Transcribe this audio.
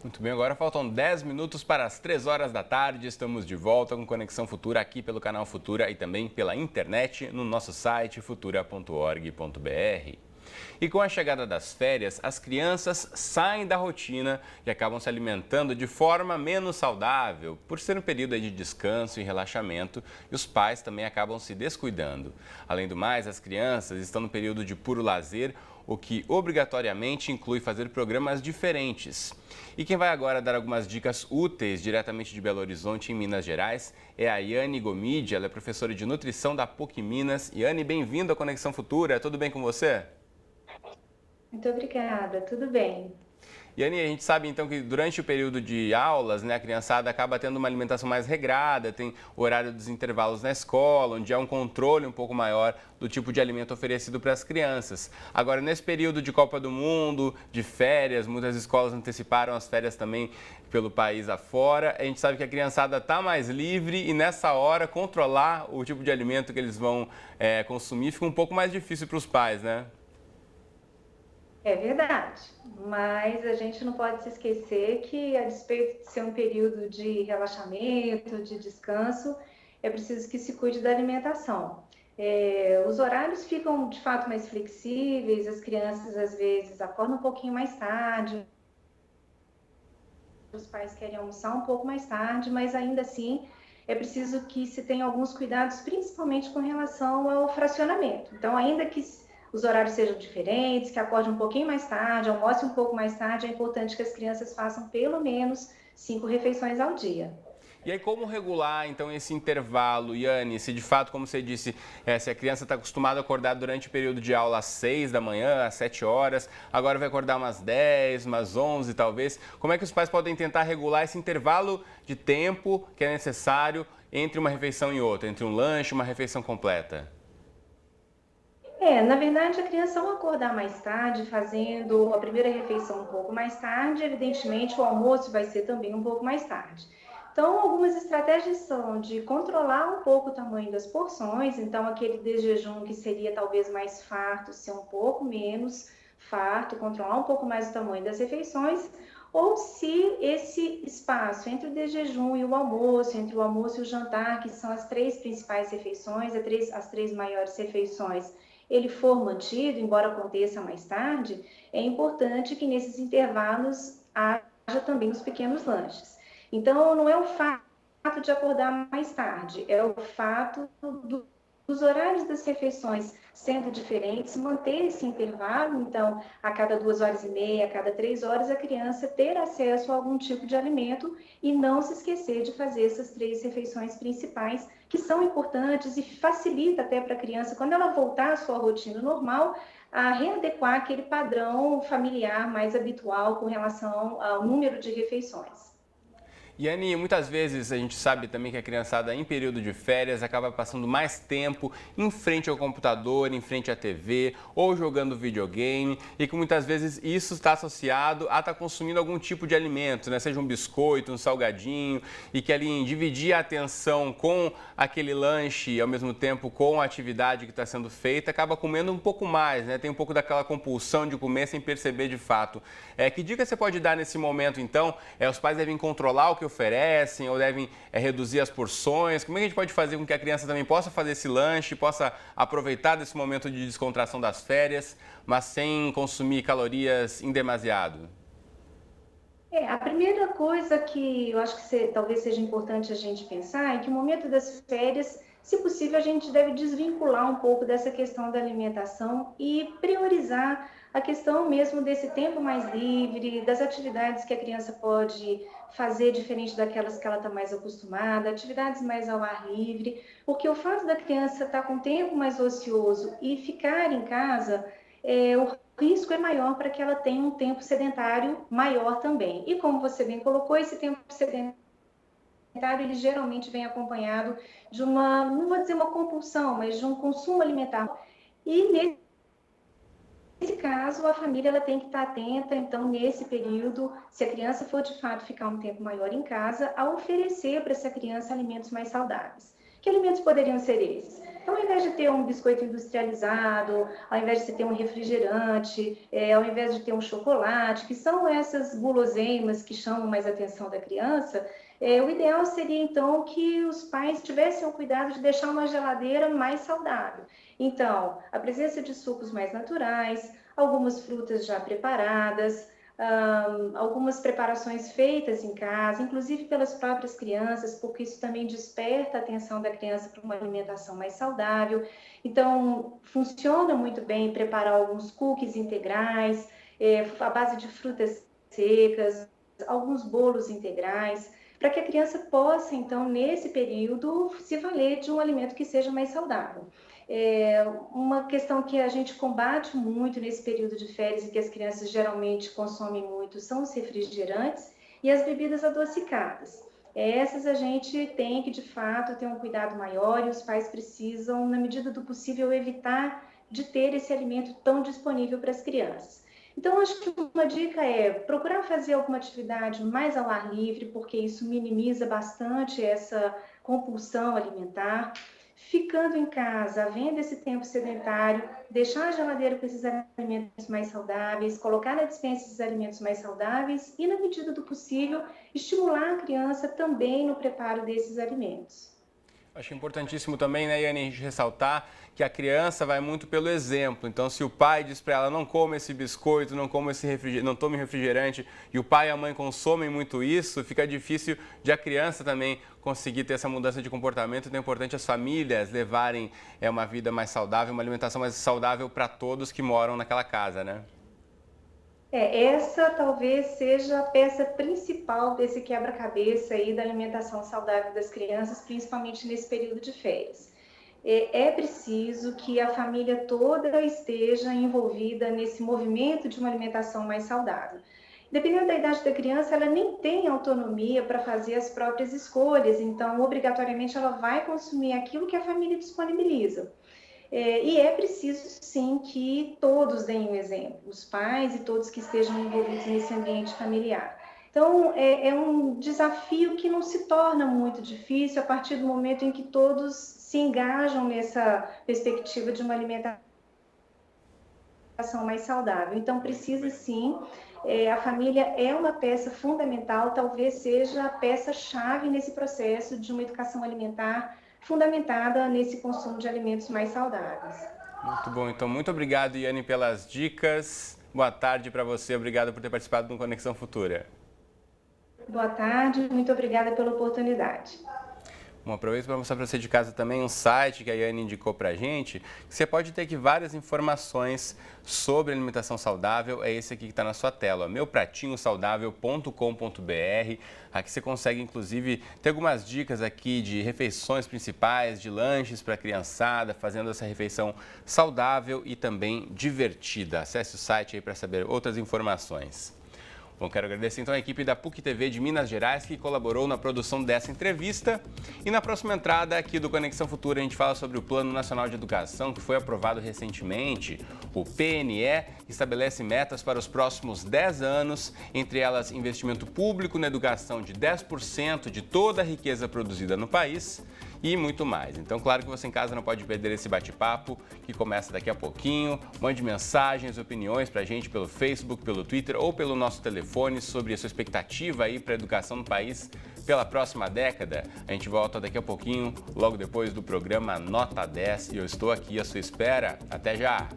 Muito bem, agora faltam 10 minutos para as 3 horas da tarde. Estamos de volta com Conexão Futura aqui pelo canal Futura e também pela internet no nosso site futura.org.br. E com a chegada das férias, as crianças saem da rotina e acabam se alimentando de forma menos saudável, por ser um período aí de descanso e relaxamento, e os pais também acabam se descuidando. Além do mais, as crianças estão no período de puro lazer, o que obrigatoriamente inclui fazer programas diferentes. E quem vai agora dar algumas dicas úteis diretamente de Belo Horizonte, em Minas Gerais, é a Yane Gomide. Ela é professora de nutrição da PUC Minas. Yane, bem-vindo à Conexão Futura. Tudo bem com você? Muito obrigada, tudo bem. Yane, a gente sabe então que durante o período de aulas, né, a criançada acaba tendo uma alimentação mais regrada, tem o horário dos intervalos na escola, onde há um controle um pouco maior do tipo de alimento oferecido para as crianças. Agora, nesse período de Copa do Mundo, de férias, muitas escolas anteciparam as férias também pelo país afora. A gente sabe que a criançada está mais livre e nessa hora controlar o tipo de alimento que eles vão consumir fica um pouco mais difícil para os pais, né? É verdade, mas a gente não pode se esquecer que, a despeito de ser um período de relaxamento, de descanso, é preciso que se cuide da alimentação. Os horários ficam de fato mais flexíveis, as crianças às vezes acordam um pouquinho mais tarde, os pais querem almoçar um pouco mais tarde, mas ainda assim é preciso que se tenha alguns cuidados, principalmente com relação ao fracionamento. Então, ainda que os horários sejam diferentes, que acorde um pouquinho mais tarde, almoce um pouco mais tarde, é importante que as crianças façam pelo menos 5 refeições ao dia. E aí, como regular, então, esse intervalo, Yane? Se de fato, como você disse, se a criança está acostumada a acordar durante o período de aula às 6 da manhã, às 7 horas, agora vai acordar umas 10, umas 11 talvez, como é que os pais podem tentar regular esse intervalo de tempo que é necessário entre uma refeição e outra, entre um lanche e uma refeição completa? Na verdade, a criança ao acordar mais tarde, fazendo a primeira refeição um pouco mais tarde, evidentemente o almoço vai ser também um pouco mais tarde. Então, algumas estratégias são de controlar um pouco o tamanho das porções, então aquele desjejum que seria talvez mais farto, ser um pouco menos farto, controlar um pouco mais o tamanho das refeições, ou se esse espaço entre o desjejum e o almoço, entre o almoço e o jantar, que são as 3 principais refeições, as três maiores refeições, ele for mantido, embora aconteça mais tarde, é importante que nesses intervalos haja também os pequenos lanches. Então, não é o fato de acordar mais tarde, é o fato dos horários das refeições sendo diferentes, manter esse intervalo, então, a cada 2 horas e meia, a cada 3 horas, a criança ter acesso a algum tipo de alimento e não se esquecer de fazer essas 3 refeições principais, que são importantes e facilita até para a criança, quando ela voltar à sua rotina normal, a readequar aquele padrão familiar mais habitual com relação ao número de refeições. E Anny, muitas vezes a gente sabe também que a criançada em período de férias acaba passando mais tempo em frente ao computador, em frente à TV ou jogando videogame e que muitas vezes isso está associado a estar consumindo algum tipo de alimento, né? Seja um biscoito, um salgadinho e que ali em dividir a atenção com aquele lanche e ao mesmo tempo com a atividade que está sendo feita acaba comendo um pouco mais, né? Tem um pouco daquela compulsão de comer sem perceber de fato. Que dica você pode dar nesse momento então? Os pais devem controlar o que oferecem ou devem reduzir as porções? Como é que a gente pode fazer com que a criança também possa fazer esse lanche, possa aproveitar desse momento de descontração das férias, mas sem consumir calorias em demasiado? A primeira coisa que eu acho que talvez seja importante a gente pensar é que no momento das férias, se possível, a gente deve desvincular um pouco dessa questão da alimentação e priorizar a questão mesmo desse tempo mais livre, das atividades que a criança pode fazer diferente daquelas que ela está mais acostumada, atividades mais ao ar livre, porque o fato da criança estar com tempo mais ocioso e ficar em casa, o risco é maior para que ela tenha um tempo sedentário maior também. E como você bem colocou, esse tempo sedentário ele geralmente vem acompanhado de uma, não vou dizer uma compulsão, mas de um consumo alimentar. E nesse caso, a família ela tem que estar atenta, então, nesse período, se a criança for de fato ficar um tempo maior em casa, a oferecer para essa criança alimentos mais saudáveis. Que alimentos poderiam ser esses? Então, ao invés de ter um biscoito industrializado, ao invés de ter um refrigerante, ao invés de ter um chocolate, que são essas guloseimas que chamam mais a atenção da criança, o ideal seria, então, que os pais tivessem o cuidado de deixar uma geladeira mais saudável. Então, a presença de sucos mais naturais, algumas frutas já preparadas, algumas preparações feitas em casa, inclusive pelas próprias crianças, porque isso também desperta a atenção da criança para uma alimentação mais saudável. Então, funciona muito bem preparar alguns cookies integrais, à base de frutas secas, alguns bolos integrais, para que a criança possa, então, nesse período, se valer de um alimento que seja mais saudável. Uma questão que a gente combate muito nesse período de férias e que as crianças geralmente consomem muito são os refrigerantes e as bebidas adocicadas. Essas a gente tem que, de fato, ter um cuidado maior e os pais precisam, na medida do possível, evitar de ter esse alimento tão disponível para as crianças. Então, acho que uma dica é procurar fazer alguma atividade mais ao ar livre, porque isso minimiza bastante essa compulsão alimentar. Ficando em casa, havendo esse tempo sedentário, deixar a geladeira com esses alimentos mais saudáveis, colocar na despensa esses alimentos mais saudáveis e, na medida do possível, estimular a criança também no preparo desses alimentos. Acho importantíssimo também, né, Yane, a gente ressaltar que a criança vai muito pelo exemplo. Então, se o pai diz para ela não come esse biscoito, não come esse refrigerante, não tome refrigerante, e o pai e a mãe consomem muito isso, fica difícil de a criança também conseguir ter essa mudança de comportamento. Então, é importante as famílias levarem uma vida mais saudável, uma alimentação mais saudável para todos que moram naquela casa, né? Essa talvez seja a peça principal desse quebra-cabeça aí da alimentação saudável das crianças, principalmente nesse período de férias. É preciso que a família toda esteja envolvida nesse movimento de uma alimentação mais saudável. Dependendo da idade da criança, ela nem tem autonomia para fazer as próprias escolhas, então, obrigatoriamente, ela vai consumir aquilo que a família disponibiliza. E é preciso, sim, que todos deem um exemplo, os pais e todos que estejam envolvidos nesse ambiente familiar. Então, é um desafio que não se torna muito difícil a partir do momento em que todos se engajam nessa perspectiva de uma alimentação mais saudável. Então, precisa, sim, a família é uma peça fundamental, talvez seja a peça-chave nesse processo de uma educação alimentar fundamentada nesse consumo de alimentos mais saudáveis. Muito bom. Então, muito obrigado, Yane, pelas dicas. Boa tarde para você. Obrigado por ter participado do Conexão Futura. Boa tarde. Muito obrigada pela oportunidade. Bom, aproveito para mostrar para você de casa também um site que a Yane indicou para a gente, que você pode ter aqui várias informações sobre alimentação saudável. É esse aqui que está na sua tela, meupratinhosaudável.com.br. Aqui você consegue, inclusive, ter algumas dicas aqui de refeições principais, de lanches para a criançada, fazendo essa refeição saudável e também divertida. Acesse o site aí para saber outras informações. Bom, quero agradecer então a equipe da PUC TV de Minas Gerais que colaborou na produção dessa entrevista. E na próxima entrada aqui do Conexão Futura a gente fala sobre o Plano Nacional de Educação que foi aprovado recentemente. O PNE estabelece metas para os próximos 10 anos, entre elas investimento público na educação de 10% de toda a riqueza produzida no país e muito mais. Então, claro que você em casa não pode perder esse bate-papo que começa daqui a pouquinho. Mande mensagens, opiniões para a gente pelo Facebook, pelo Twitter ou pelo nosso telefone sobre a sua expectativa aí para a educação no país pela próxima década. A gente volta daqui a pouquinho, logo depois do programa Nota 10 e eu estou aqui à sua espera. Até já!